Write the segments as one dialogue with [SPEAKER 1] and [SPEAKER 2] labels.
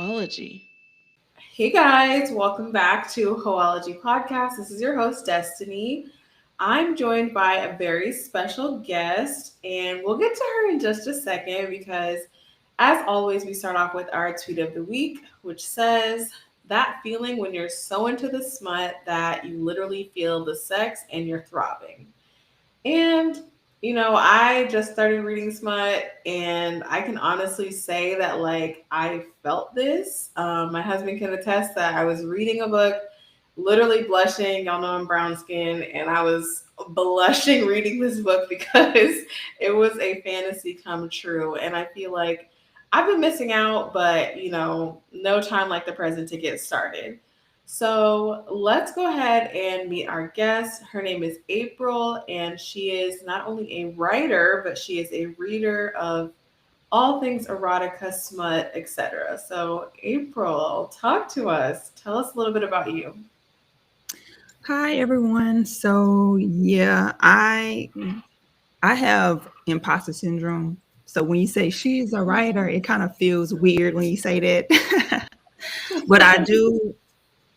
[SPEAKER 1] Hoeology.
[SPEAKER 2] Hey guys, welcome back to Hoeology Podcast. This is your host, Destiny. I'm joined by a very special guest, and we'll get to her in just a second because, as always, we start off with our tweet of the week, which says, that feeling when you're so into the smut that you literally feel the sex and you're throbbing. And, I just started reading Smut, and I can honestly say that, I felt this. My husband can attest that I was reading a book, literally blushing. Y'all know I'm brown skin, and I was blushing reading this book because it was a fantasy come true. And I feel like I've been missing out, but, no time like the present to get started. So let's go ahead and meet our guest. Her name is April, and she is not only a writer, but she is a reader of all things erotica, smut, etc. So, April, talk to us. Tell us a little bit about you.
[SPEAKER 3] Hi everyone. So I have imposter syndrome. So when you say she's a writer, it kind of feels weird when you say that. But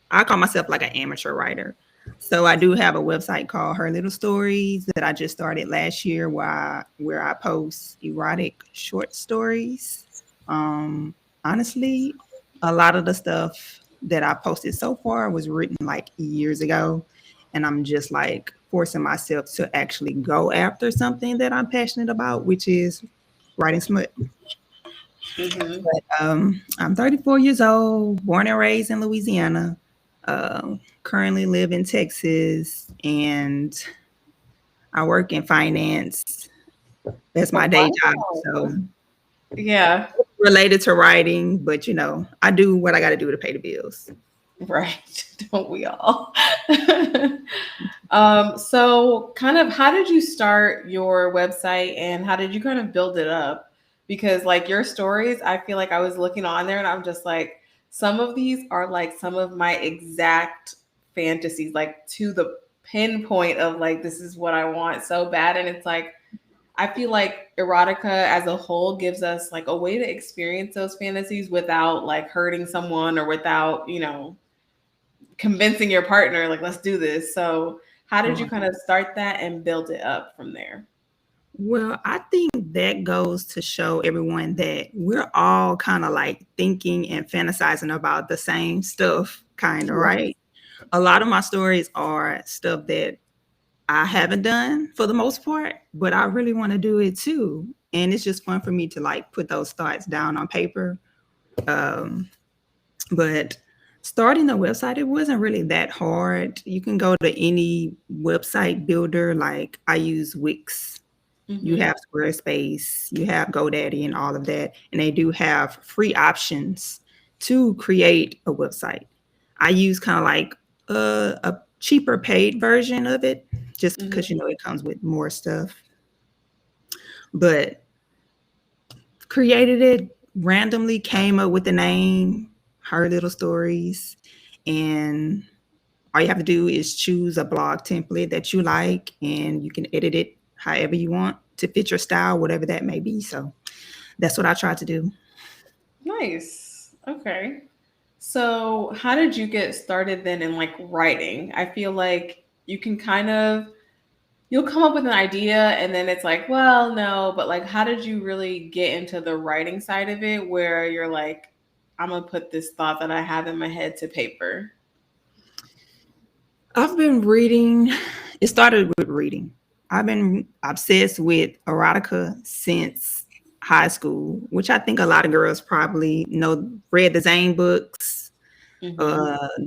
[SPEAKER 3] I call myself like an amateur writer. So I do have a website called Her Little Stories that I just started last year where I post erotic short stories. Honestly, a lot of the stuff that I posted so far was written like years ago. And I'm just like forcing myself to actually go after something that I'm passionate about, which is writing smut.
[SPEAKER 2] Mm-hmm.
[SPEAKER 3] But I'm 34 years old, born and raised in Louisiana. Currently live in Texas, and I work in finance. That's my day job. So
[SPEAKER 2] Yeah.
[SPEAKER 3] related to writing, but I do what I got to do to pay the bills.
[SPEAKER 2] Right. Don't we all? So kind of how did you start your website and how did you kind of build it up? Because like your stories, I feel like I was looking on there and I'm just like, some of these are like some of my exact fantasies, like to the pinpoint of like, this is what I want so bad. And it's like, I feel like erotica as a whole gives us like a way to experience those fantasies without like hurting someone or without, convincing your partner, like, let's do this. So, how did you kind of start that and build it up from there?
[SPEAKER 3] Well, I think that goes to show everyone that we're all kind of like thinking and fantasizing about the same stuff, kind of, right? A lot of my stories are stuff that I haven't done for the most part, but I really want to do it too. And it's just fun for me to like put those thoughts down on paper. But starting a website, it wasn't really that hard. You can go to any website builder. Like I use Wix. You have Squarespace, you have GoDaddy and all of that. And they do have free options to create a website. I use kind of like a cheaper paid version of it just because, it comes with more stuff. But created it randomly, came up with the name, Her Little Stories. And all you have to do is choose a blog template that you like, and you can edit it however you want to fit your style, whatever that may be. So that's what I tried to do.
[SPEAKER 2] Nice. Okay. So, how did you get started then in like writing? I feel like you can kind of you'll come up with an idea and then it's like, well, no, but like how did you really get into the writing side of it where you're like, I'm going to put this thought that I have in my head to paper?
[SPEAKER 3] I've been reading. It started with reading. I've been obsessed with erotica since high school, which I think a lot of girls probably know. Read the Zane books.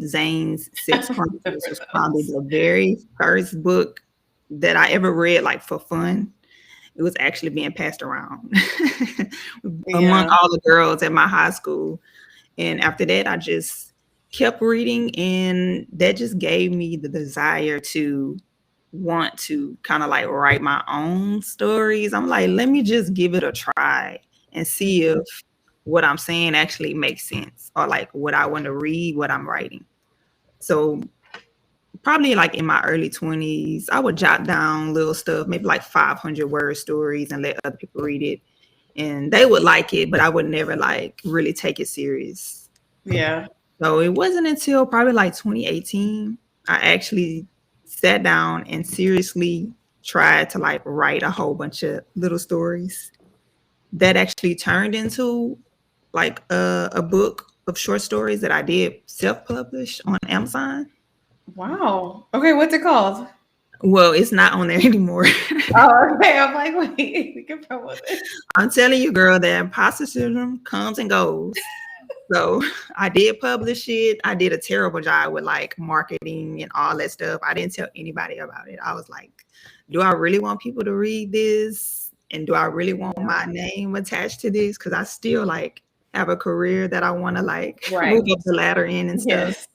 [SPEAKER 3] Zane's Sex Chronicles was probably the very first book that I ever read, like for fun. It was actually being passed around among all the girls at my high school. And after that, I just kept reading, and that just gave me the desire to want to kind of like write my own stories. I'm like, let me just give it a try and see if what I'm saying actually makes sense, or like what I want to read, what I'm writing. So probably like in my early 20s, I would jot down little stuff, maybe like 500 word stories, and let other people read it. And they would like it, but I would never like really take it serious.
[SPEAKER 2] Yeah.
[SPEAKER 3] So it wasn't until probably like 2018 I actually sat down and seriously tried to like write a whole bunch of little stories that actually turned into like a book of short stories that I did self-publish on Amazon.
[SPEAKER 2] Wow. Okay, what's it called?
[SPEAKER 3] Well, it's not on there anymore.
[SPEAKER 2] Oh, okay. I'm like, wait, we can promote it.
[SPEAKER 3] I'm telling you, girl, that imposter syndrome comes and goes. So I did publish it. I did a terrible job with like marketing and all that stuff. I didn't tell anybody about it. I was like, do I really want people to read this? And do I really want my name attached to this? Because I still like have a career that I want to like
[SPEAKER 2] Right.
[SPEAKER 3] move up the ladder in and stuff.
[SPEAKER 2] Yes.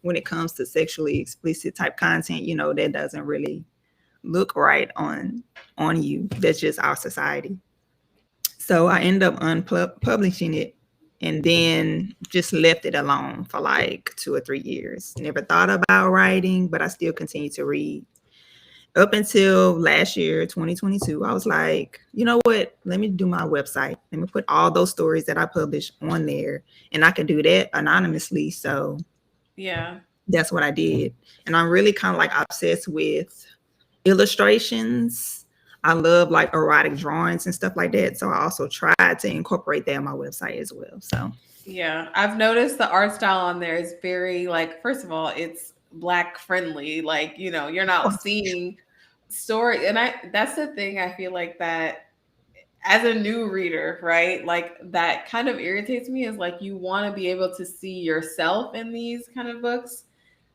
[SPEAKER 3] When it comes to sexually explicit type content, that doesn't really look right on you. That's just our society. So I ended up unpublishing it and then just left it alone for like 2 or 3 years. Never thought about writing, but I still continued to read. Up until last year, 2022, I was like, you know what? Let me do my website. Let me put all those stories that I publish on there. And I can do that anonymously. So
[SPEAKER 2] Yeah.
[SPEAKER 3] that's what I did. And I'm really kind of like obsessed with illustrations. I love like erotic drawings and stuff like that. So I also tried to incorporate that on my website as well. So
[SPEAKER 2] Yeah. I've noticed the art style on there is very like, first of all, it's Black friendly. Like, you're not seeing story. And that's the thing I feel like that as a new reader, right? Like that kind of irritates me is like you want to be able to see yourself in these kind of books.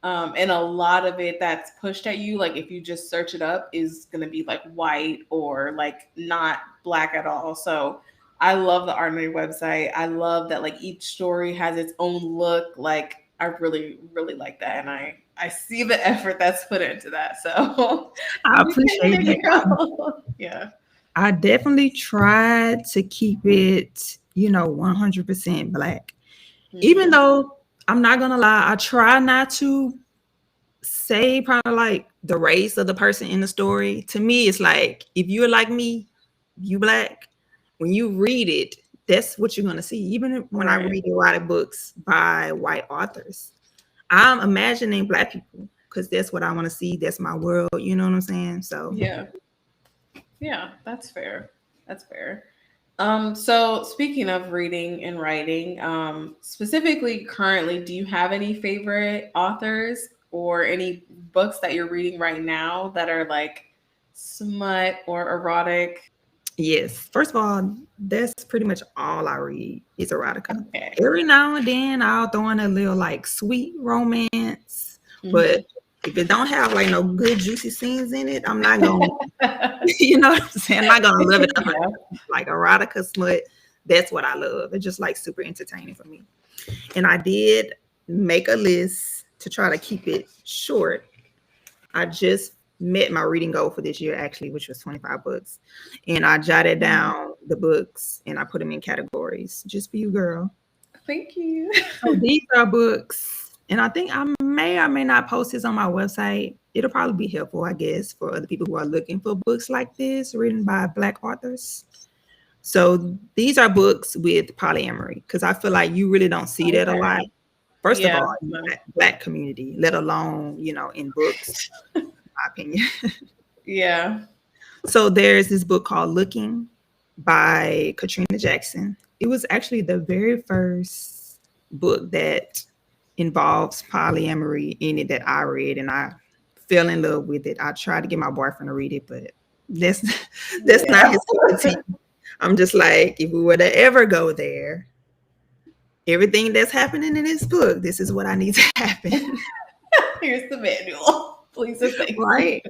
[SPEAKER 2] And a lot of it that's pushed at you, like if you just search it up, is going to be like white or like not Black at all. So I love the art on your website. I love that like each story has its own look. Like I really, really like that. And I see the effort that's put into that. So
[SPEAKER 3] I appreciate that.
[SPEAKER 2] Yeah.
[SPEAKER 3] I definitely tried to keep it, 100% Black. Even though I'm not going to lie, I try not to say probably like the race of the person in the story. To me, it's like, if you're like me, you Black, when you read it, that's what you're going to see. Even when I read erotic books by white authors, I'm imagining Black people because that's what I want to see. That's my world. You know what I'm saying? So
[SPEAKER 2] yeah, that's fair. That's fair. So speaking of reading and writing, specifically currently, do you have any favorite authors or any books that you're reading right now that are like smut or erotic?
[SPEAKER 3] yes, first of all, that's pretty much all I read is erotica.
[SPEAKER 2] Okay.
[SPEAKER 3] Every now and then I'll throw in a little like sweet romance, but if it don't have like no good juicy scenes in it, I'm not gonna you know what I'm saying? I'm not gonna love it. Like erotica smut, that's what I love. It's just like super entertaining for me. And I did make a list to try to keep it short. I just met my reading goal for this year, actually, which was 25 books. And I jotted down the books and I put them in categories just for you, girl.
[SPEAKER 2] Thank you.
[SPEAKER 3] So these are books. And I think I may or may not post this on my website. It'll probably be helpful, I guess, for other people who are looking for books like this written by Black authors. So these are books with polyamory because I feel like you really don't see that a lot. First of all, in the Black community, let alone, in books, in my opinion.
[SPEAKER 2] Yeah.
[SPEAKER 3] So there's this book called Looking by Katrina Jackson. It was actually the very first book that involves polyamory in it that I read, and I fell in love with it. I tried to get my boyfriend to read it, but that's not his cup of tea. I'm just like, if we were to ever go there, everything that's happening in this book, this is what I need to happen.
[SPEAKER 2] Here's the manual. Please and thank you.
[SPEAKER 3] Right.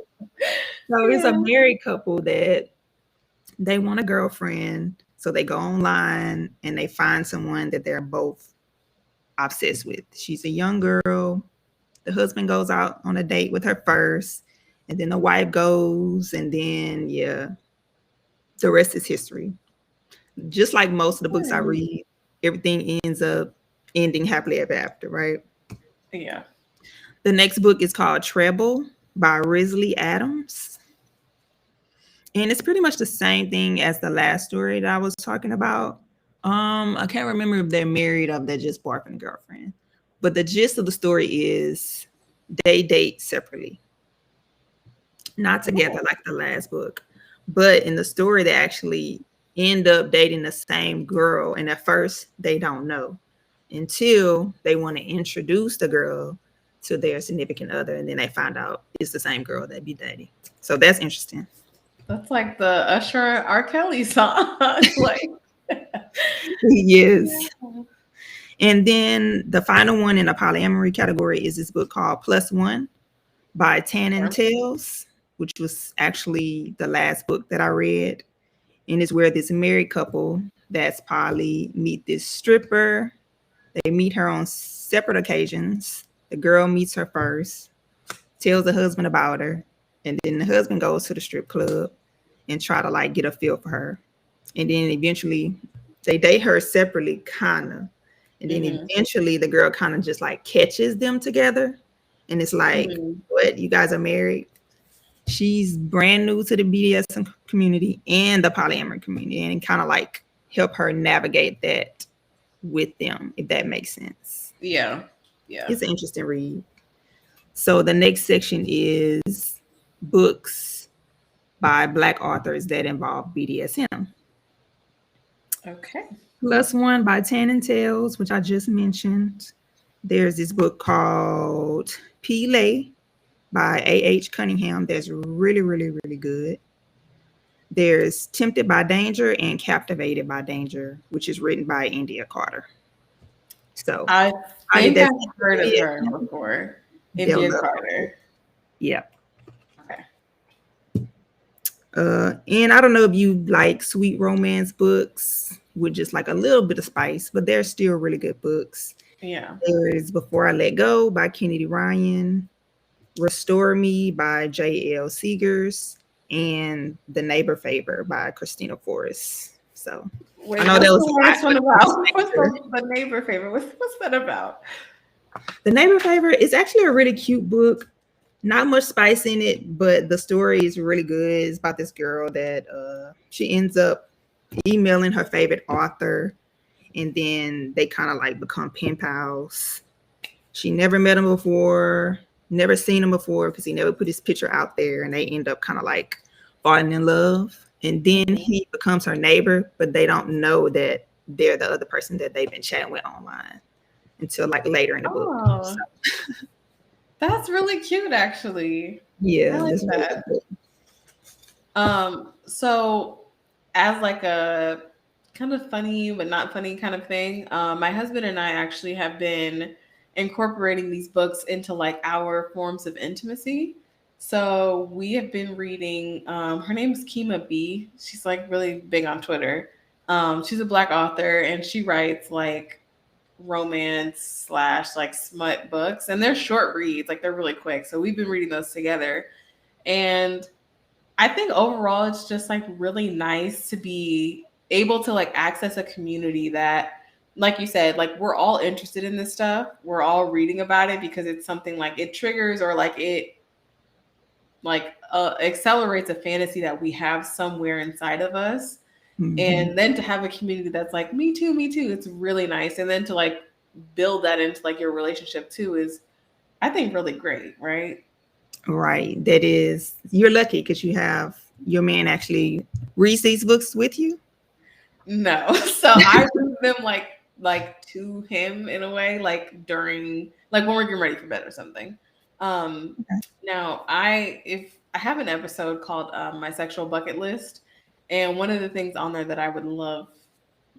[SPEAKER 3] So it's a married couple that they want a girlfriend. So they go online and they find someone that they're both obsessed with. She's a young girl. The husband goes out on a date with her first, and then the wife goes, and then the rest is history. Just like most of the books I read, everything ends up ending happily ever after, right?
[SPEAKER 2] Yeah.
[SPEAKER 3] The next book is called Treble by Risley Adams. And it's pretty much the same thing as the last story that I was talking about. I can't remember if they're married or if they're just boyfriend and girlfriend. But the gist of the story is they date separately, not together
[SPEAKER 2] Oh,
[SPEAKER 3] like the last book. But in the story, they actually end up dating the same girl. And at first, they don't know until they want to introduce the girl to their significant other. And then they find out it's the same girl they be dating. So that's interesting.
[SPEAKER 2] that's like the Usher R. Kelly song. Like,
[SPEAKER 3] Yes.
[SPEAKER 2] yeah.
[SPEAKER 3] And then the final one in the polyamory category is this book called Plus One by Tannen Tales, which was actually the last book that I read. And it's where this married couple that's poly meet this stripper. They meet her on separate occasions. The girl meets her first, tells the husband about her, and then the husband goes to the strip club and try to like get a feel for her. And then eventually they date her separately, kinda. And then eventually the girl kind of just like catches them together. And it's like, what? You guys are married? She's brand new to the BDSM community and the polyamory community, and kind of like help her navigate that with them, if that makes sense.
[SPEAKER 2] Yeah. Yeah.
[SPEAKER 3] It's an interesting read. So the next section is books by Black authors that involve BDSM.
[SPEAKER 2] Okay.
[SPEAKER 3] Plus One by Tannen Tales, which I just mentioned. There's this book called P. by A.H. Cunningham that's really, really, really good. There's Tempted by Danger and Captivated by Danger, which is written by India Carter. So
[SPEAKER 2] I think I've heard of her before. India Carter.
[SPEAKER 3] Yeah.
[SPEAKER 2] Okay.
[SPEAKER 3] And I don't know if you like sweet romance books with just like a little bit of spice, but they're still really good books.
[SPEAKER 2] Yeah.
[SPEAKER 3] There is Before I Let Go by Kennedy Ryan, Restore Me by J.L. Seegers, and The Neighbor Favor by Christina Forrest. So
[SPEAKER 2] wait,
[SPEAKER 3] I know that was
[SPEAKER 2] one about. What's the Neighbor Favor? What's that about?
[SPEAKER 3] The Neighbor Favor is actually a really cute book. Not much spice in it, but the story is really good. It's about this girl that she ends up emailing her favorite author, and then they kind of like become pen pals. She never met him before, never seen him before because he never put his picture out there, and they end up kind of like falling in love. And then he becomes her neighbor, but they don't know that they're the other person that they've been chatting with online until like later in the book. So.
[SPEAKER 2] That's really cute, actually.
[SPEAKER 3] Yeah,
[SPEAKER 2] I like that. So as like a kind of funny but not funny kind of thing, my husband and I actually have been incorporating these books into like our forms of intimacy. So we have been reading, her name is Kima B. She's like really big on Twitter. She's a Black author and she writes like romance / like smut books, and they're short reads, like they're really quick. So we've been reading those together. And I think overall it's just like really nice to be able to like access a community that, like you said, like we're all interested in this stuff. We're all reading about it because it's something like it triggers or like it like accelerates a fantasy that we have somewhere inside of us. Mm-hmm. And then to have a community that's like, me too, it's really nice. And then to like build that into like your relationship too is, I think, really great, right?
[SPEAKER 3] Right. That is, you're lucky because you have your man actually reads these books with you.
[SPEAKER 2] No. So I read them like to him in a way, like during, like when we're getting ready for bed or something. Now if I have an episode called My Sexual Bucket List. And one of the things on there that I would love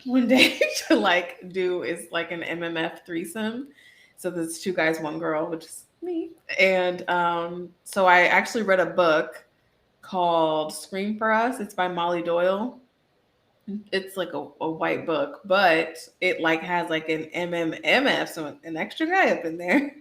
[SPEAKER 2] one day to like do is like an MMF threesome. So there's 2 guys, 1 girl, which is me. And so I actually read a book called Scream for Us. It's by Molly Doyle. It's like a white book, but it like has like an MMF, so an extra guy up in there.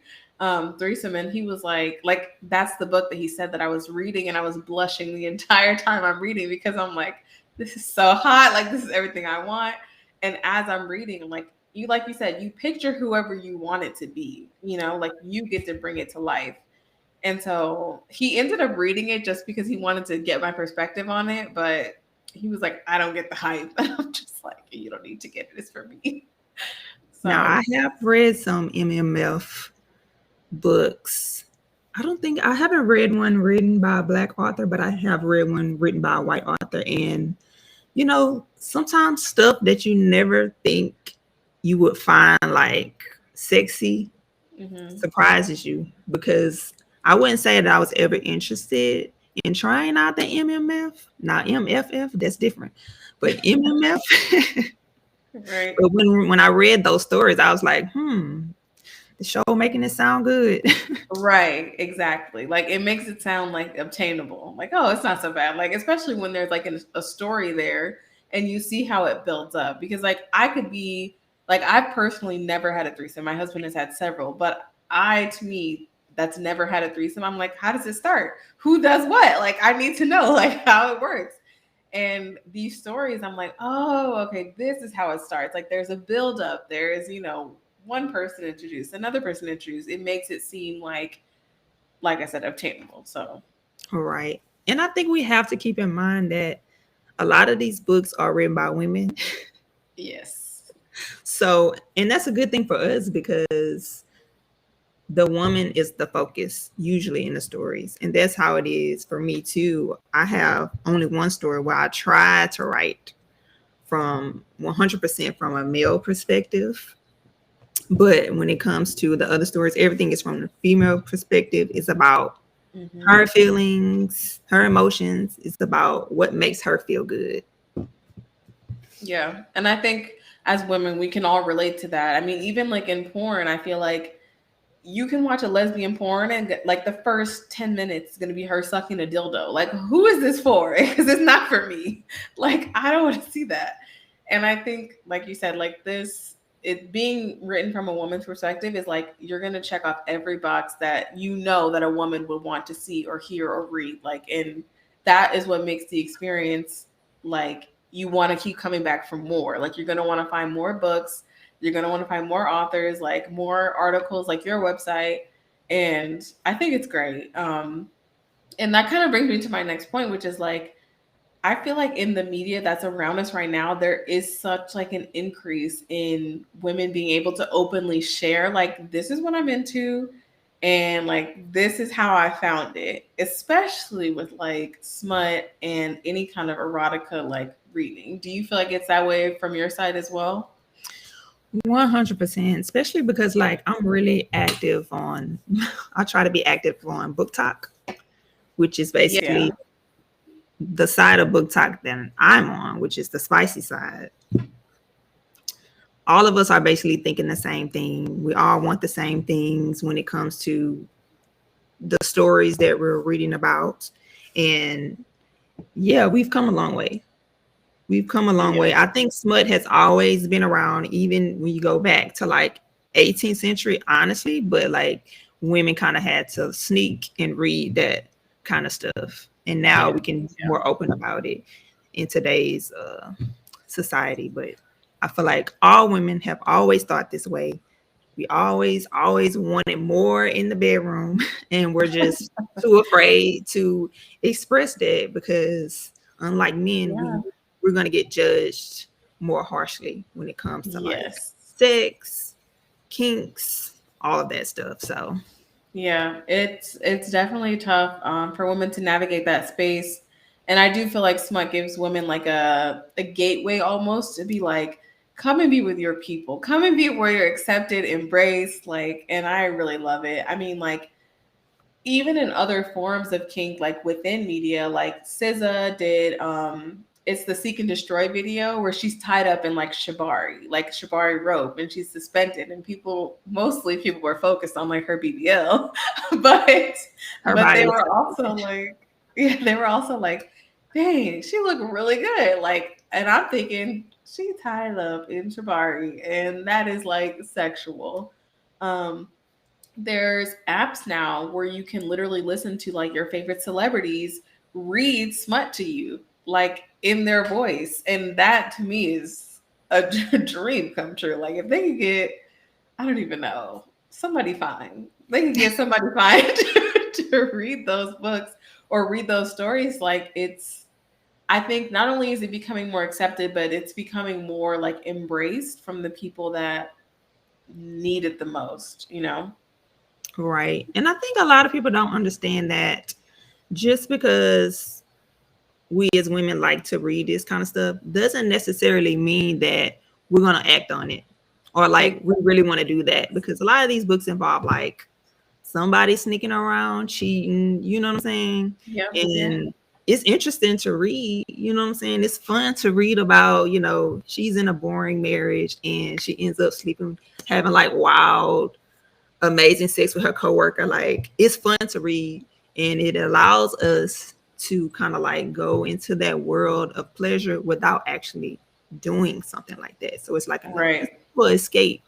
[SPEAKER 2] Threesome, and he was like that's the book that he said that I was reading, and I was blushing the entire time I'm reading because I'm like, this is so hot, like this is everything I want. And as I'm reading, like you said, you picture whoever you want it to be, you know, like you get to bring it to life. And so he ended up reading it just because he wanted to get my perspective on it, but he was like, I don't get the hype. And I'm just like, You don't need to get it. It's for me.
[SPEAKER 3] Now,
[SPEAKER 2] So
[SPEAKER 3] I have read some MMF books. I haven't read one written by a Black author, but I have read one written by a white author. And, sometimes stuff that you never think you would find like sexy surprises you, because I wouldn't say that I was ever interested in trying out the MMF. Now, MFF, that's different, but MMF.
[SPEAKER 2] right.
[SPEAKER 3] But when I read those stories, I was like, the show making it sound good.
[SPEAKER 2] Right, exactly. Like it makes it sound like obtainable. Like, oh, it's not so bad. Like, especially when there's like a story there and you see how it builds up. Because like I could be like I've personally never had a threesome. My husband has had several, but to me, that's never had a threesome. I'm like, how does it start? Who does what? Like, I need to know like how it works. And these stories, I'm like, oh, okay, this is how it starts. Like there's a buildup. There's, one person introduced, another person introduced. It makes it seem like I said, obtainable. So
[SPEAKER 3] Right. And I think we have to keep in mind that a lot of these books are written by women.
[SPEAKER 2] yes.
[SPEAKER 3] So, and that's a good thing for us because the woman is the focus usually in the stories. And that's how it is for me too. I have only one story where I try to write from 100% from a male perspective. But when it comes to the other stories, everything is from the female perspective. It's about her feelings, her emotions. It's about what makes her feel good.
[SPEAKER 2] Yeah. And I think as women, we can all relate to that. I mean, even like in porn, I feel like you can watch a lesbian porn and like the first 10 minutes is going to be her sucking a dildo. Like, who is this for? Because it's not for me. Like, I don't want to see that. And I think, like you said, like it being written from a woman's perspective is like you're going to check off every box that that a woman would want to see or hear or read. Like, and that is what makes the experience like you want to keep coming back for more. Like, you're going to want to find more books. You're going to want to find more authors, like more articles, like your website. And I think it's great. And that kind of brings me to my next point, which is like, I feel like in the media that's around us right now, there is such like an increase in women being able to openly share, like, this is what I'm into. And like, this is how I found it, especially with like smut and any kind of erotica like reading. Do you feel like it's that way from your side as well?
[SPEAKER 3] 100%, especially because like I'm really active on, I try to be active on Book Talk, which is
[SPEAKER 2] Yeah.
[SPEAKER 3] basically the side of Book Talk that I'm on, which is the spicy side. All of us are basically thinking the same thing. We all want the same things when it comes to the stories that we're reading about. And yeah, we've come a long way. We've come a long way.
[SPEAKER 2] Yeah.
[SPEAKER 3] I think smut has always been around, even when you go back to like 18th century, honestly, but like women kind of had to sneak and read that kind of stuff. And now we can be more open about it in today's society. But I feel like all women have always thought this way. We always wanted more in the bedroom, and we're just too afraid to express that because unlike men,
[SPEAKER 2] Yeah.
[SPEAKER 3] we're going to get judged more harshly when it comes to like
[SPEAKER 2] Yes.
[SPEAKER 3] sex, kinks, all of that stuff. So
[SPEAKER 2] Yeah, it's definitely tough for women to navigate that space, and I do feel like smut gives women like a gateway almost to be like, come and be with your people, come and be where you're accepted, embraced, like, and I really love it. I mean, like even in other forms of kink, like within media, like SZA did it's the Seek and Destroy video where she's tied up in like shibari rope, and she's suspended, and mostly people were focused on like her BBL, but
[SPEAKER 3] her
[SPEAKER 2] but
[SPEAKER 3] body
[SPEAKER 2] they
[SPEAKER 3] was
[SPEAKER 2] were also like, yeah, they were also like, dang, she looked really good. Like, and I'm thinking she tied up in shibari, and that is like sexual. Um, there's apps now where you can literally listen to like your favorite celebrities read smut to you, like in their voice. And that to me is a dream come true. Like if they could get, I don't even know, somebody fine. They could get somebody fine to read those books or read those stories. Like I think not only is it becoming more accepted, but it's becoming more like embraced from the people that need it the most, you know?
[SPEAKER 3] Right. And I think a lot of people don't understand that just because we as women like to read this kind of stuff doesn't necessarily mean that we're going to act on it or like we really want to do that, because a lot of these books involve like somebody sneaking around, cheating, you know what I'm saying?
[SPEAKER 2] Yeah. Yeah.
[SPEAKER 3] And it's interesting to read, you know what I'm saying? It's fun to read about, she's in a boring marriage and she ends up sleeping, having like wild, amazing sex with her coworker. Like, it's fun to read, and it allows us to kind of like go into that world of pleasure without actually doing something like that. So it's like
[SPEAKER 2] Right.
[SPEAKER 3] a escape.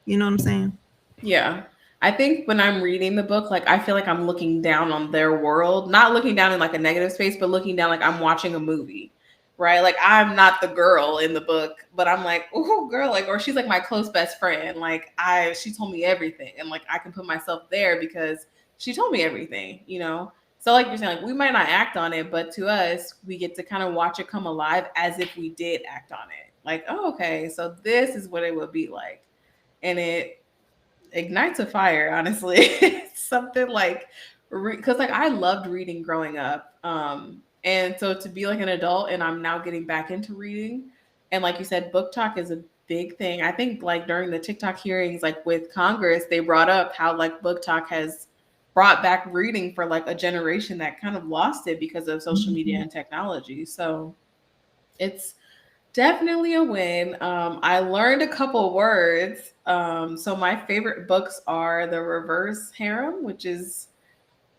[SPEAKER 3] You know what I'm saying?
[SPEAKER 2] Yeah. I think when I'm reading the book, like I feel like I'm looking down on their world, not looking down in like a negative space, but looking down like I'm watching a movie, right? Like I'm not the girl in the book, but I'm like, oh, girl, like, or she's like my close best friend. Like she told me everything, and like I can put myself there because she told me everything, you know? So like you're saying, like we might not act on it, but to us, we get to kind of watch it come alive as if we did act on it. Like, oh, okay, so this is what it would be like. And it ignites a fire, honestly. It's something like because like I loved reading growing up, and so to be like an adult and I'm now getting back into reading, and like you said, book talk is a big thing. I think like during the TikTok hearings, like with Congress, they brought up how like book talk has brought back reading for like a generation that kind of lost it because of social media and technology. So it's definitely a win. I learned a couple words. So my favorite books are The Reverse Harem, which is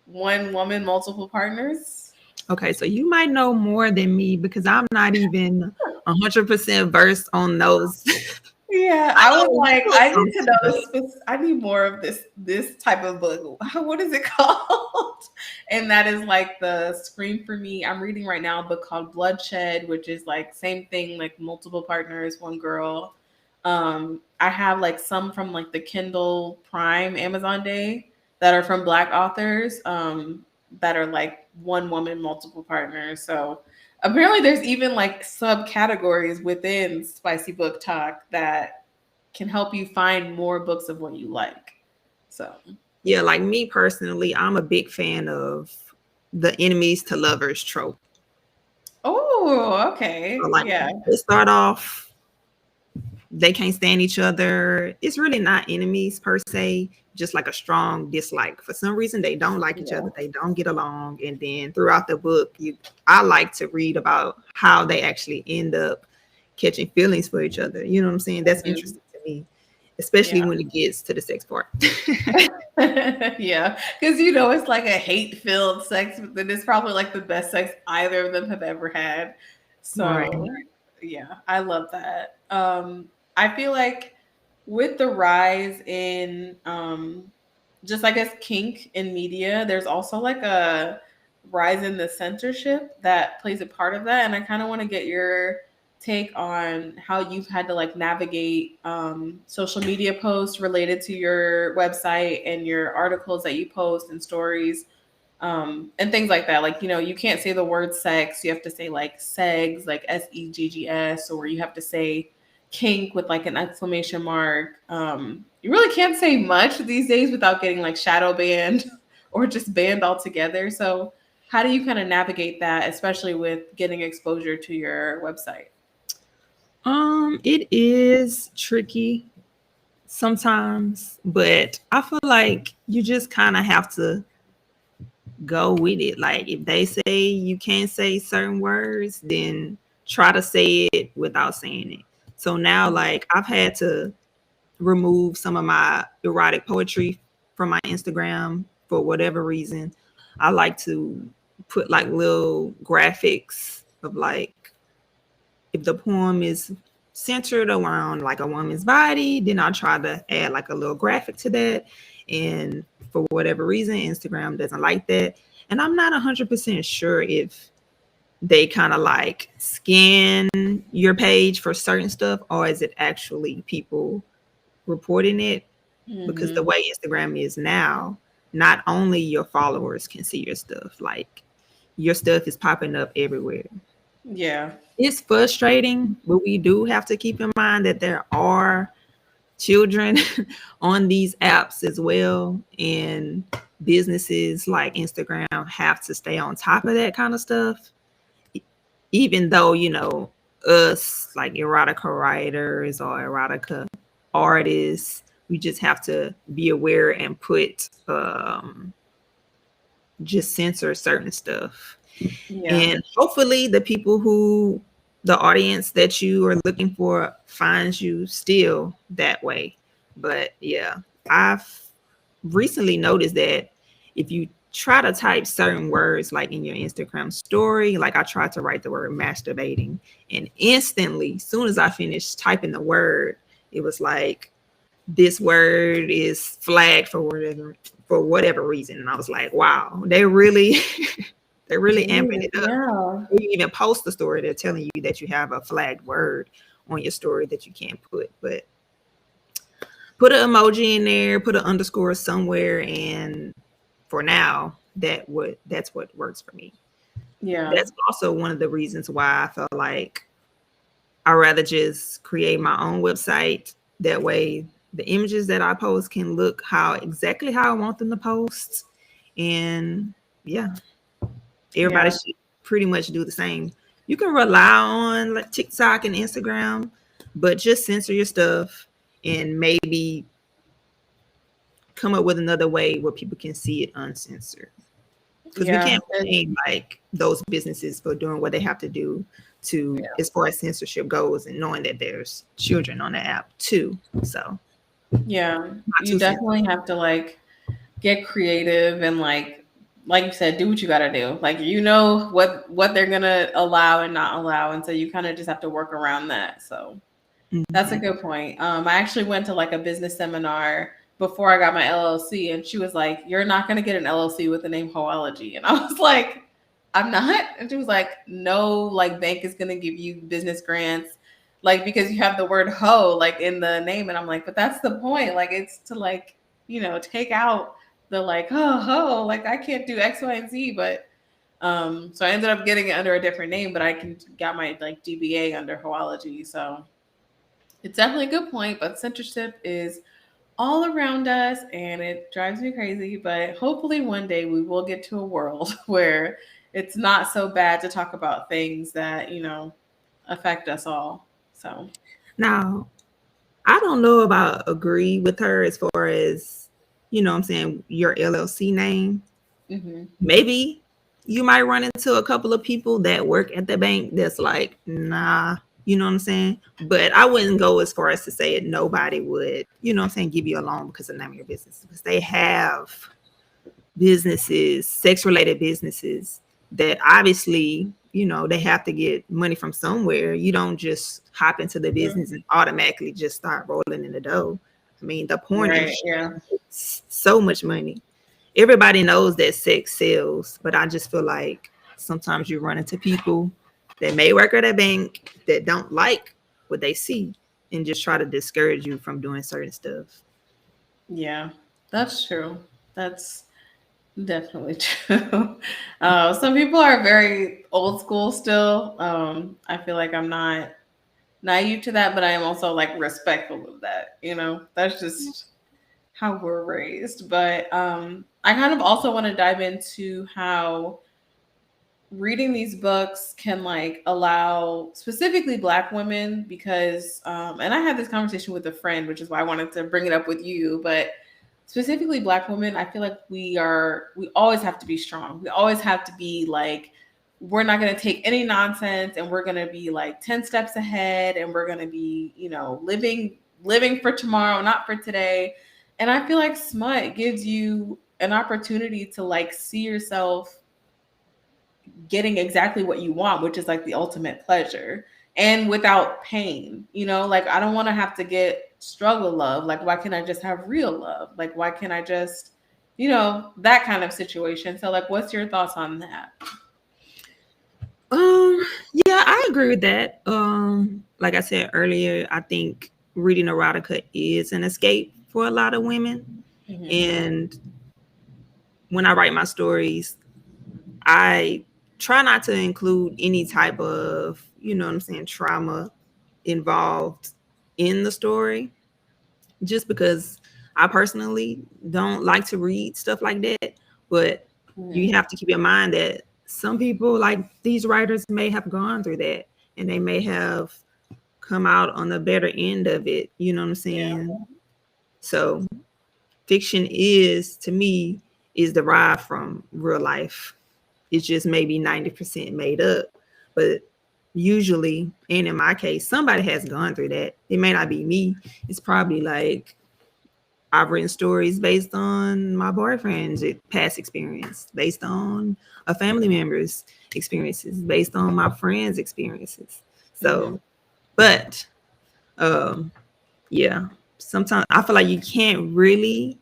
[SPEAKER 2] one woman, multiple partners.
[SPEAKER 3] Okay, so you might know more than me because I'm not even 100% versed on those.
[SPEAKER 2] Yeah,
[SPEAKER 3] I
[SPEAKER 2] I was
[SPEAKER 3] know
[SPEAKER 2] like,
[SPEAKER 3] a
[SPEAKER 2] I
[SPEAKER 3] little
[SPEAKER 2] need to
[SPEAKER 3] something,
[SPEAKER 2] know this. I need more of this type of book. What is it called? And that is like the Scream for Me. I'm reading right now a book called Bloodshed, which is like same thing, like multiple partners, one girl. I have like some from like the Kindle Prime Amazon Day that are from Black authors, that are like one woman, multiple partners. So apparently there's even like subcategories within Spicy Book Talk that can help you find more books of what you like. So
[SPEAKER 3] yeah, like me personally, I'm a big fan of the enemies to lovers trope.
[SPEAKER 2] oh,
[SPEAKER 3] So
[SPEAKER 2] okay.
[SPEAKER 3] like
[SPEAKER 2] Yeah.
[SPEAKER 3] they start off, they can't stand each other. It's really not enemies per se, just like a strong dislike. For some reason, they don't like each
[SPEAKER 2] Yeah.
[SPEAKER 3] other. They don't get along. And then throughout the book, I like to read about how they actually end up catching feelings for each other. You know what I'm saying? That's
[SPEAKER 2] Mhm.
[SPEAKER 3] interesting to me, especially
[SPEAKER 2] Yeah.
[SPEAKER 3] when it gets to the sex part.
[SPEAKER 2] Yeah. Because you know it's like a hate filled sex, but then it's probably like the best sex either of them have ever had.
[SPEAKER 3] Right.
[SPEAKER 2] So yeah, I love that. I feel like with the rise in just I guess kink in media, there's also like a rise in the censorship that plays a part of that. And I kind of want to get your take on how you've had to like navigate social media posts related to your website and your articles that you post and stories, and things like that. Like, you know, you can't say the word sex. You have to say like segs, like SEGGS, or you have to say kink with like an exclamation mark. You really can't say much these days without getting like shadow banned or just banned altogether. So, how do you kind of navigate that, especially with getting exposure to your website?
[SPEAKER 3] It is tricky sometimes, but I feel like you just kind of have to go with it. Like if they say you can't say certain words, then try to say it without saying it. So now like I've had to remove some of my erotic poetry from my Instagram for whatever reason. I like to put like little graphics of like if the poem is centered around like a woman's body, then I'll try to add like a little graphic to that. And for whatever reason, Instagram doesn't like that. And I'm not 100% sure if they kind of like scan your page for certain stuff or is it actually people reporting it? Because the
[SPEAKER 2] Mm-hmm.
[SPEAKER 3] way Instagram is now, not only your followers can see your stuff, like your stuff is popping up everywhere.
[SPEAKER 2] Yeah.
[SPEAKER 3] It's frustrating, but we do have to keep in mind that there are children on these apps as well, and businesses like Instagram have to stay on top of that kind of stuff, even though, us like erotica writers or erotica artists, we just have to be aware and put just censor certain stuff.
[SPEAKER 2] Yeah.
[SPEAKER 3] And hopefully the audience that you are looking for finds you still that way. But yeah, I've recently noticed that if you try to type certain words like in your Instagram story, like I tried to write the word masturbating, and instantly, as soon as I finished typing the word, it was like, this word is flagged for whatever reason. And I was like, wow, they really they're really amping
[SPEAKER 2] Jeez,
[SPEAKER 3] it up.
[SPEAKER 2] yeah.
[SPEAKER 3] When you even post the story, they're telling you that you have a flagged word on your story that you can't put. But put an emoji in there, put an underscore somewhere, and for now, that's what works for me.
[SPEAKER 2] Yeah.
[SPEAKER 3] That's also one of the reasons why I felt like I'd rather just create my own website. That way the images that I post can look exactly how I want them to post. And yeah, everybody
[SPEAKER 2] Yeah.
[SPEAKER 3] should pretty much do the same. You can rely on like TikTok and Instagram, but just censor your stuff and maybe come up with another way where people can see it uncensored. Because we
[SPEAKER 2] Yeah.
[SPEAKER 3] can't blame like those businesses for doing what they have to do to,
[SPEAKER 2] Yeah.
[SPEAKER 3] as far as censorship goes, and knowing that there's children on the app too. So
[SPEAKER 2] Yeah.
[SPEAKER 3] not
[SPEAKER 2] You
[SPEAKER 3] too sensitive.
[SPEAKER 2] definitely have to like get creative and like you said, do what you gotta do. Like you know what they're gonna allow and not allow, and so you kind of just have to work around that. So that's a
[SPEAKER 3] Mm-hmm.
[SPEAKER 2] good point. I actually went to like a business seminar before I got my LLC, and she was like, "You're not gonna get an LLC with the name Hoeology," and I was like, "I'm not," and she was like, "No, like bank is gonna give you business grants." Like because you have the word hoe like in the name, and I'm like, but that's the point. Like it's to like take out the like like I can't do X, Y, and Z. But so I ended up getting it under a different name, but I can got my like DBA under Hoeology. So it's definitely a good point, but censorship is all around us and it drives me crazy. But hopefully, one day we will get to a world where it's not so bad to talk about things that, affect us all. So,
[SPEAKER 3] Now, I don't know about agree with her as far as, what I'm saying, your LLC name.
[SPEAKER 2] hmm
[SPEAKER 3] Maybe you might run into a couple of people that work at the bank that's like, nah, you know what I'm saying? But I wouldn't go as far as to say it. Nobody would, give you a loan because of the name of your business, because they have businesses, sex related businesses that obviously, they have to get money from somewhere. You don't just hop into the business and automatically just start rolling in the dough. I mean, the porn
[SPEAKER 2] right.
[SPEAKER 3] industry
[SPEAKER 2] Yeah.
[SPEAKER 3] makes so much money. Everybody knows that sex sells, but I just feel like sometimes you run into people that may work at a bank that don't like what they see and just try to discourage you from doing certain stuff.
[SPEAKER 2] Yeah. That's true. That's definitely true. Some people are very old school still. I feel like I'm not naive to that, but I am also like respectful of that. That's just how we're raised. But I kind of also want to dive into how reading these books can like allow specifically Black women because, and I had this conversation with a friend, which is why I wanted to bring it up with you, but specifically Black women, I feel like we always have to be strong. We always have to be like, we're not going to take any nonsense, and we're going to be like 10 steps ahead, and we're going to be, living for tomorrow, not for today. And I feel like smut gives you an opportunity to like see yourself getting exactly what you want, which is like the ultimate pleasure and without pain. Like I don't want to have to get struggle love. Like, why can't I just have real love? Like, why can't I just, that kind of situation? So, like, what's your thoughts on that?
[SPEAKER 3] Um, yeah, I agree with that. Like I said earlier, I think reading erotica is an escape for a lot of women.
[SPEAKER 2] hmm
[SPEAKER 3] And when I write my stories, I try not to include any type of, you know what I'm saying, trauma involved in the story, just because I personally don't like to read stuff like that. But you have to keep in mind that some people, like these writers, may have gone through that and they may have come out on the better end of it. You know what I'm saying?
[SPEAKER 2] Yeah.
[SPEAKER 3] So fiction is, to me, is derived from real life. It's just maybe 90% made up. But usually, and in my case, somebody has gone through that. It may not be me. It's probably like I've written stories based on my boyfriend's past experience, based on a family member's experiences, based on my friends' experiences. So, but yeah, sometimes I feel like you can't really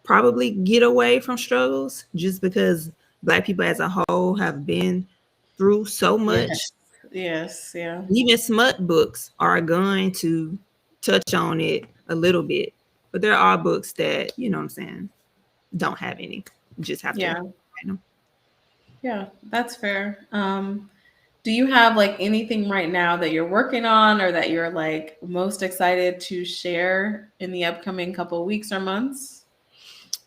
[SPEAKER 3] probably get away from struggles just because Black people as a whole have been through so much.
[SPEAKER 2] Yes. Yeah.
[SPEAKER 3] Even smut books are going to touch on it a little bit, but there are books that, you know what I'm saying, don't have any. You just have to
[SPEAKER 2] Yeah.
[SPEAKER 3] write them.
[SPEAKER 2] Yeah. That's fair. Do you have like anything right now that you're working on or that you're like most excited to share in the upcoming couple weeks or months?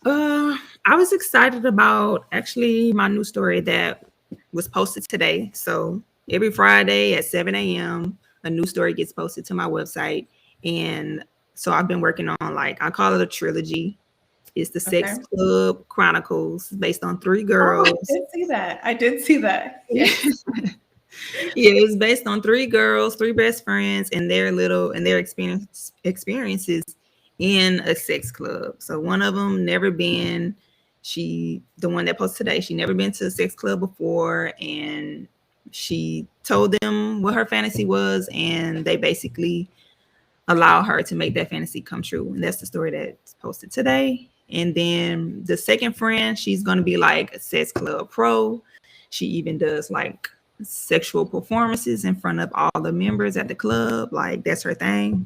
[SPEAKER 3] I was excited about actually my new story that was posted today. So every Friday at 7 a.m., a new story gets posted to my website. And so I've been working on, like, I call it a trilogy. It's the
[SPEAKER 2] Okay.
[SPEAKER 3] Sex Club Chronicles, based on three
[SPEAKER 2] Oh, I
[SPEAKER 3] girls.
[SPEAKER 2] did see that. I did see that. Yes.
[SPEAKER 3] Yeah, it's based on three girls, three best friends, and their experiences in a sex club. So one of them never been. The one that posted today, she never been to a sex club before, and she told them what her fantasy was, and they basically allow her to make that fantasy come true. And that's the story that's posted today. And then the second friend, she's going to be like a sex club pro. She even does like sexual performances in front of all the members at the club. Like, that's her thing.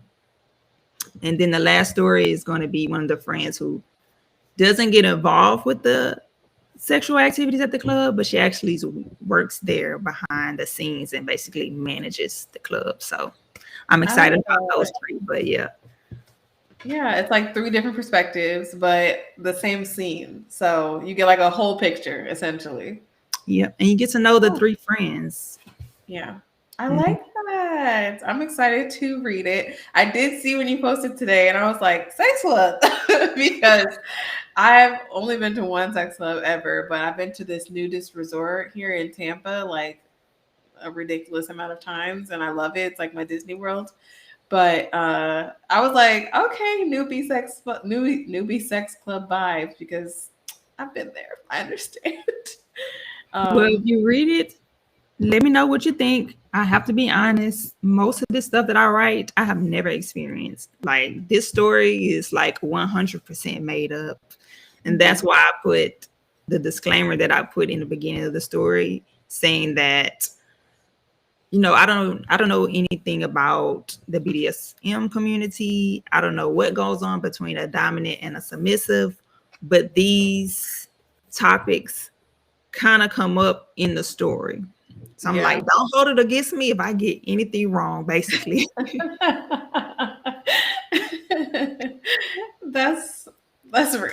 [SPEAKER 3] And then the last story is going to be one of the friends who doesn't get involved with the sexual activities at the club, but she actually works there behind the scenes and basically manages the club. So I'm
[SPEAKER 2] I like
[SPEAKER 3] excited about those
[SPEAKER 2] that.
[SPEAKER 3] three. But yeah.
[SPEAKER 2] Yeah, it's like three different perspectives, but the same scene. So you get like a whole picture essentially.
[SPEAKER 3] Yep. And you get to know the
[SPEAKER 2] Oh,
[SPEAKER 3] three friends.
[SPEAKER 2] yeah. I
[SPEAKER 3] Mhm.
[SPEAKER 2] like that. I'm excited to read it. I did see when you posted today and I was like, sex club because I've only been to one sex club ever, but I've been to this nudist resort here in Tampa like a ridiculous amount of times and I love it. It's like my Disney World. But I was like, okay, newbie sex club vibes because I've been there. I understand.
[SPEAKER 3] Well, if
[SPEAKER 2] um,
[SPEAKER 3] you read it, let me know what you think. I have to be honest. Most of the stuff that I write, I have never experienced. Like, this story is like 100% made up. And that's
[SPEAKER 2] mhm.
[SPEAKER 3] why I put the disclaimer that I put in the beginning of the story, saying that, I don't know anything about the BDSM community. I don't know what goes on between a dominant and a submissive, but these topics kind of come up in the story. So I'm like,
[SPEAKER 2] Yeah.
[SPEAKER 3] don't hold it against me if I get anything wrong, basically.
[SPEAKER 2] that's that's real.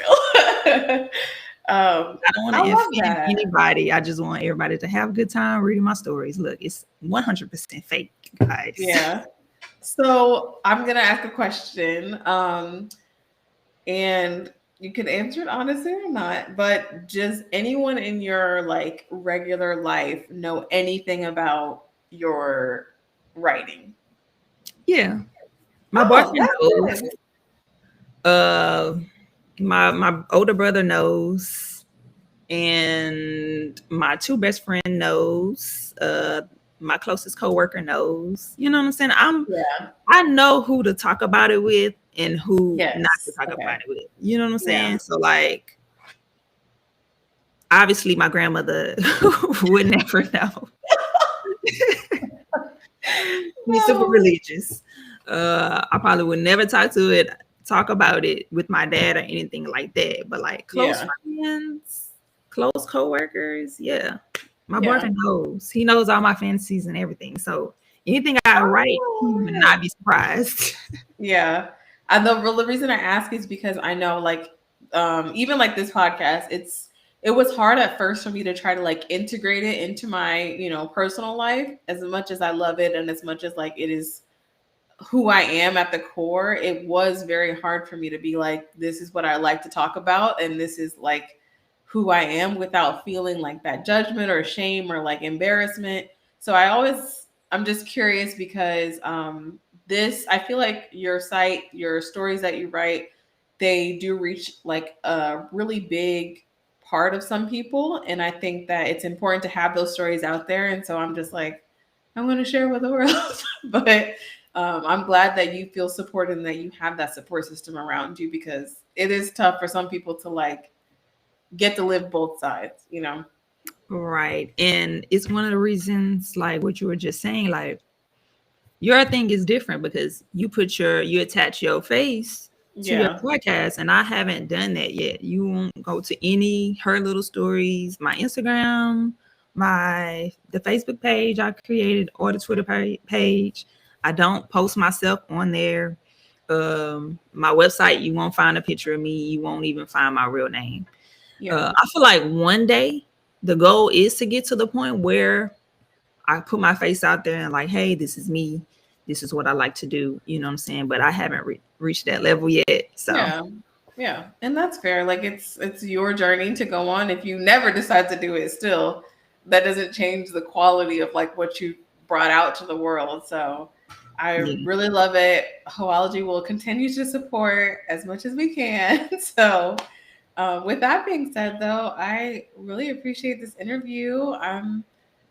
[SPEAKER 3] I don't want
[SPEAKER 2] I
[SPEAKER 3] to
[SPEAKER 2] love
[SPEAKER 3] offend
[SPEAKER 2] that.
[SPEAKER 3] anybody. I just want everybody to have a good time reading my stories. Look, it's 100% fake, guys.
[SPEAKER 2] Yeah. So I'm gonna ask a question. And you can answer it honestly or not, but does anyone in your like regular life know anything about your writing?
[SPEAKER 3] Yeah. My
[SPEAKER 2] Oh,
[SPEAKER 3] boyfriend
[SPEAKER 2] that's
[SPEAKER 3] knows.
[SPEAKER 2] good.
[SPEAKER 3] Uh my older brother knows, and my two best friend knows. My closest coworker knows. You know what I'm saying?
[SPEAKER 2] Yeah.
[SPEAKER 3] I know who to talk about it with and who not to
[SPEAKER 2] Yes.
[SPEAKER 3] talk
[SPEAKER 2] Okay.
[SPEAKER 3] about it with. You know what I'm
[SPEAKER 2] Yeah.
[SPEAKER 3] saying? So, like, obviously my grandmother would never know. She's super
[SPEAKER 2] No.
[SPEAKER 3] religious. I probably would never talk about it with my dad or anything like that. But like close
[SPEAKER 2] Yeah.
[SPEAKER 3] friends, close coworkers, yeah. My
[SPEAKER 2] Yeah.
[SPEAKER 3] boyfriend knows. He knows all my fantasies and everything. So anything I write, he would
[SPEAKER 2] Oh,
[SPEAKER 3] not be surprised.
[SPEAKER 2] yeah. And the reason I ask is because I know, like, even like this podcast, it was hard at first for me to try to like integrate it into my, personal life. As much as I love it and as much as like it is who I am at the core, it was very hard for me to be like, this is what I like to talk about, and this is like who I am, without feeling like that judgment or shame or like embarrassment. So I'm just curious because I feel like your site, your stories that you write, they do reach like a really big part of some people. And I think that it's important to have those stories out there. And so I'm just like, I'm going to share with the world. But I'm glad that you feel supported and that you have that support system around you, because it is tough for some people to like get to live both sides.
[SPEAKER 3] Right. And it's one of the reasons, like what you were just saying, like your thing is different because you attach your face to your
[SPEAKER 2] Yeah.
[SPEAKER 3] podcast, and I haven't done that yet. You won't go to any her little stories, my Instagram, the Facebook page I created, or the Twitter page. I don't post myself on there. My website, you won't find a picture of me. You won't even find my real name.
[SPEAKER 2] Yeah.
[SPEAKER 3] I feel like one day the goal is to get to the point where I put my face out there and like, hey, this is me. This is what I like to do. You know what I'm saying? But I haven't reached that level yet. So
[SPEAKER 2] Yeah. Yeah. And that's fair. Like it's your journey to go on. If you never decide to do it still, that doesn't change the quality of like what you brought out to the world. So I
[SPEAKER 3] yeah.
[SPEAKER 2] really love it. Hoeology will continue to support as much as we can. So with that being said, though, I really appreciate this interview. I'm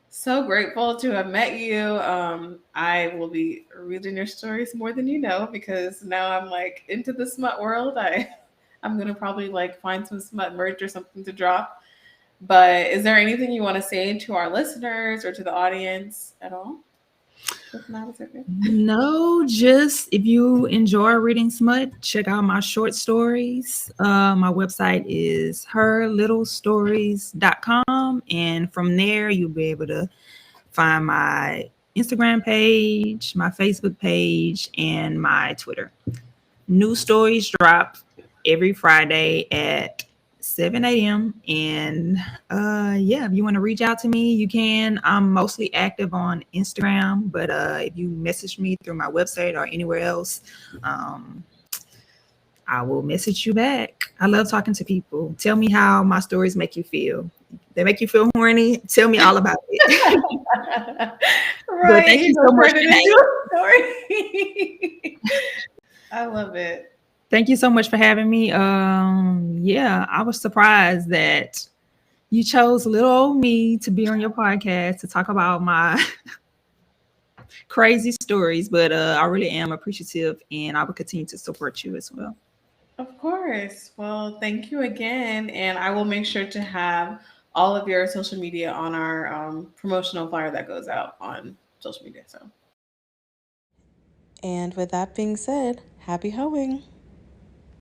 [SPEAKER 2] so grateful to have met you. I will be reading your stories more than you know, because now I'm like into the smut world. I'm gonna probably like find some smut merch or something to drop. But is there anything you want to say to our listeners or to the audience at all? If not, it's okay.
[SPEAKER 3] No, just if you enjoy reading smut, check out my short stories. My website is herlittlestories.com. And from there, you'll be able to find my Instagram page, my Facebook page, and my Twitter. New stories drop every Friday at 7 a.m. And yeah, if you want to reach out to me, you can. I'm mostly active on Instagram, but if you message me through my website or anywhere else, um, I will message you back. I love talking to people. Tell me how my stories make you feel. They make you feel horny. Tell me all about it. But
[SPEAKER 2] Right,
[SPEAKER 3] thank
[SPEAKER 2] you
[SPEAKER 3] you
[SPEAKER 2] go
[SPEAKER 3] so much
[SPEAKER 2] turn it
[SPEAKER 3] for having.
[SPEAKER 2] into a story. I love it.
[SPEAKER 3] Thank you so much for having me. Yeah, I was surprised that you chose little old me to be on your podcast to talk about my crazy stories, but I really am appreciative and I will continue to support you as well.
[SPEAKER 2] Of course. Well, thank you again. And I will make sure to have all of your social media on our promotional flyer that goes out on social media. So, and with that being said, happy hoeing.